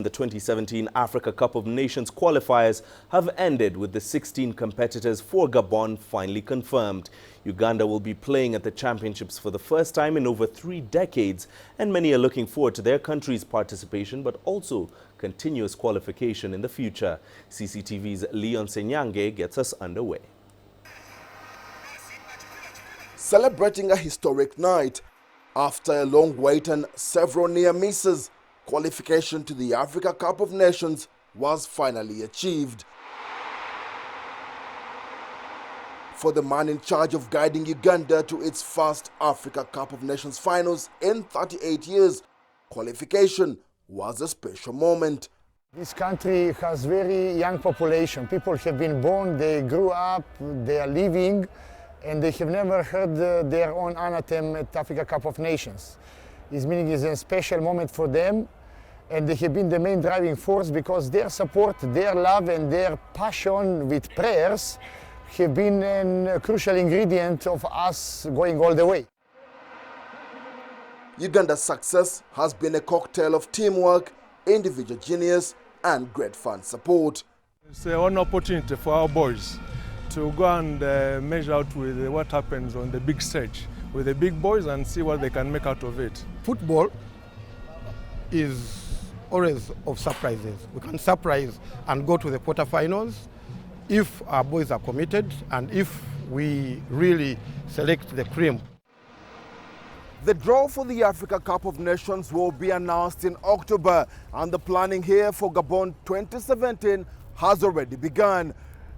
The 2017 Africa Cup of Nations qualifiers have ended with the 16 competitors for Gabon finally confirmed. Uganda will be playing at the championships for the first time in over 3 decades, and many are looking forward to their country's participation but also continuous qualification in the future. CCTV's Ssenyange gets us underway. Celebrating a historic night after a long wait and several near misses, qualification to the Africa Cup of Nations was finally achieved. For the man in charge of guiding Uganda to its first Africa Cup of Nations finals in 38 years, qualification was a special moment. This country has very young population. People have been born, they grew up, they are living, and they have never heard their own anthem at Africa Cup of Nations. This meaning is a special moment for them, and they have been the main driving force because their support, their love and their passion with prayers have been a crucial ingredient of us going all the way. Uganda's success has been a cocktail of teamwork, individual genius and great fan support. It's an opportunity for our boys to go and measure out with what happens on the big stage with the big boys and see what they can make out of it. Football is always of surprises. We can surprise and go to the quarterfinals if our boys are committed and if we really select the cream. The draw for the Africa Cup of Nations will be announced in October, and the planning here for Gabon 2017 has already begun.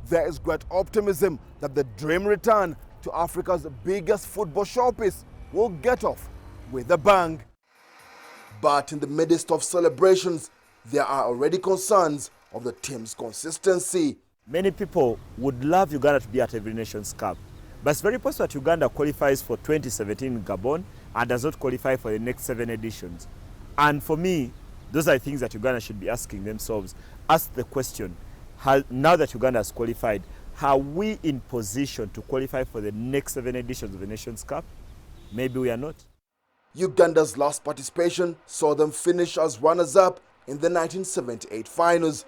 There is great optimism that the dream return to Africa's biggest football showpiece will get off with a bang. But in the midst of celebrations, there are already concerns of the team's consistency. Many people would love Uganda to be at every Nations Cup, but it's very possible that Uganda qualifies for 2017 in Gabon and does not qualify for the next 7 editions. And for me, those are things that Uganda should be asking themselves. Ask the question, now that Uganda has qualified, are we in position to qualify for the next 7 editions of the Nations Cup? Maybe we are not. Uganda's last participation saw them finish as runners-up in the 1978 finals.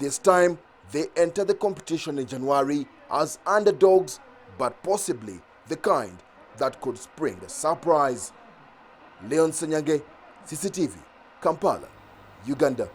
This time, they entered the competition in January as underdogs, but possibly the kind that could spring a surprise. Ssenyange, CCTV, Kampala, Uganda.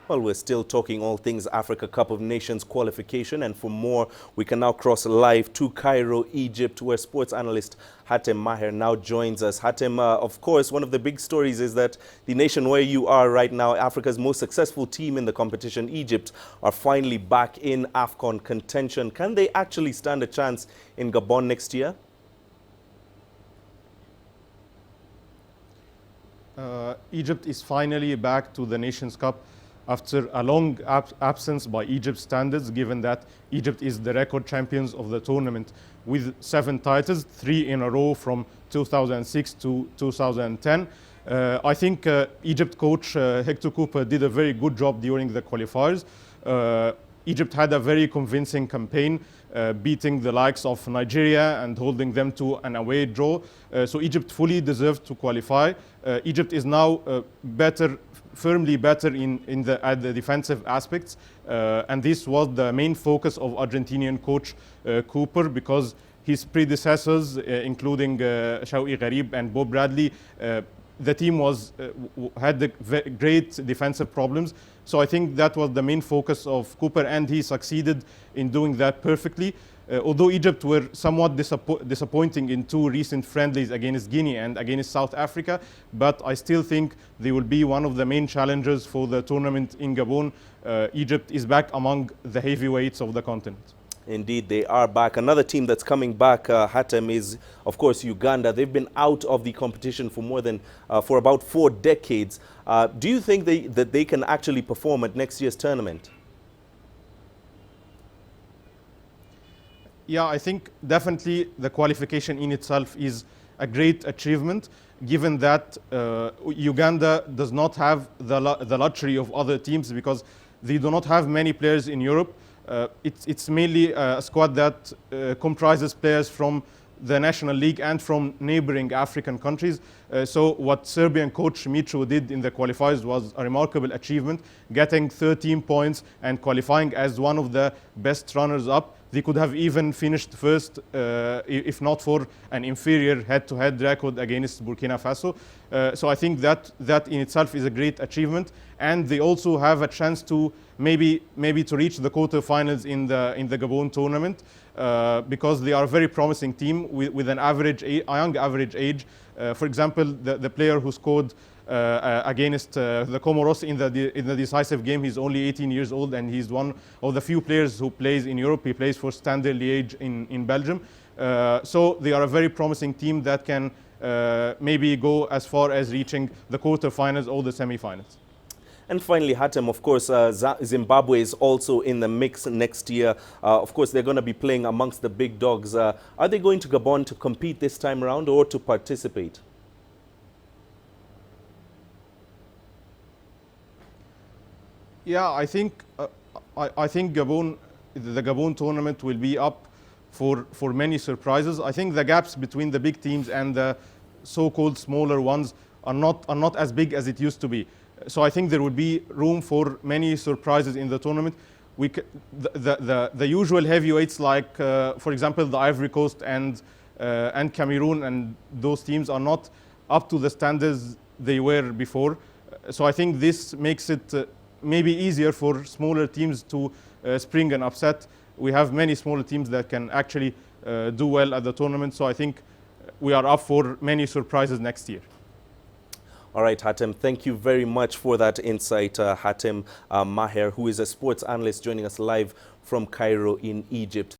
Well, we're still talking all things Africa Cup of Nations qualification, and for more, we can now cross live to Cairo, Egypt, where sports analyst Hatem Maher now joins us. Hatem, of course, one of the big stories is that the nation where you are right now, Africa's most successful team in the competition, Egypt, are finally back in AFCON contention. Can they actually stand a chance in Gabon next year? Egypt is finally back to the Nations Cup after a long absence by Egypt standards, given that Egypt is the record champions of the tournament with 7 titles, 3 in a row from 2006 to 2010. I think Egypt coach Hector Cooper did a very good job during the qualifiers. Egypt had a very convincing campaign, beating the likes of Nigeria and holding them to an away draw. So Egypt fully deserved to qualify. Egypt is now firmly better at the defensive aspects, and this was the main focus of Argentinian coach Cooper, because his predecessors, including Shawqi Gharib and Bob Bradley, the team had great defensive problems. So I think that was the main focus of Cooper, and he succeeded in doing that perfectly. Although Egypt were somewhat disappointing in 2 recent friendlies against Guinea and against South Africa, but I still think they will be one of the main challengers for the tournament in Gabon. Egypt is back among the heavyweights of the continent. Indeed, they are back. Another team that's coming back, Hatem, is, of course, Uganda. They've been out of the competition for about 4 decades. Do you think that they can actually perform at next year's tournament? Yeah, I think definitely the qualification in itself is a great achievement, given that Uganda does not have the luxury of other teams because they do not have many players in Europe. It's mainly a squad that comprises players from the National League and from neighboring African countries. So what Serbian coach Mitro did in the qualifiers was a remarkable achievement, getting 13 points and qualifying as one of the best runners-up. They could have even finished first if not for an inferior head-to-head record against Burkina Faso. So I think that in itself is a great achievement, and they also have a chance to maybe to reach the quarterfinals in the Gabon tournament, because they are a very promising team with a young average age. For example, the player who scored against the Comoros in the decisive game, he's only 18 years old, and he's one of the few players who plays in Europe. He plays for Standard Liège in Belgium. So they are a very promising team that can maybe go as far as reaching the quarterfinals or the semifinals. And finally, Hatem, of course, Zimbabwe is also in the mix next year. Of course, they're going to be playing amongst the big dogs. Are they going to Gabon to compete this time around or to participate? Yeah, I think the Gabon tournament will be up for many surprises. I think the gaps between the big teams and the so-called smaller ones are not as big as it used to be. So I think there would be room for many surprises in the tournament. The usual heavyweights, like for example the Ivory Coast and Cameroon, and those teams are not up to the standards they were before. So I think this makes it maybe easier for smaller teams to spring an upset. We have many smaller teams that can actually do well at the tournament. So I think we are up for many surprises next year. All right, Hatem, thank you very much for that insight. Hatem Maher, who is a sports analyst, joining us live from Cairo in Egypt.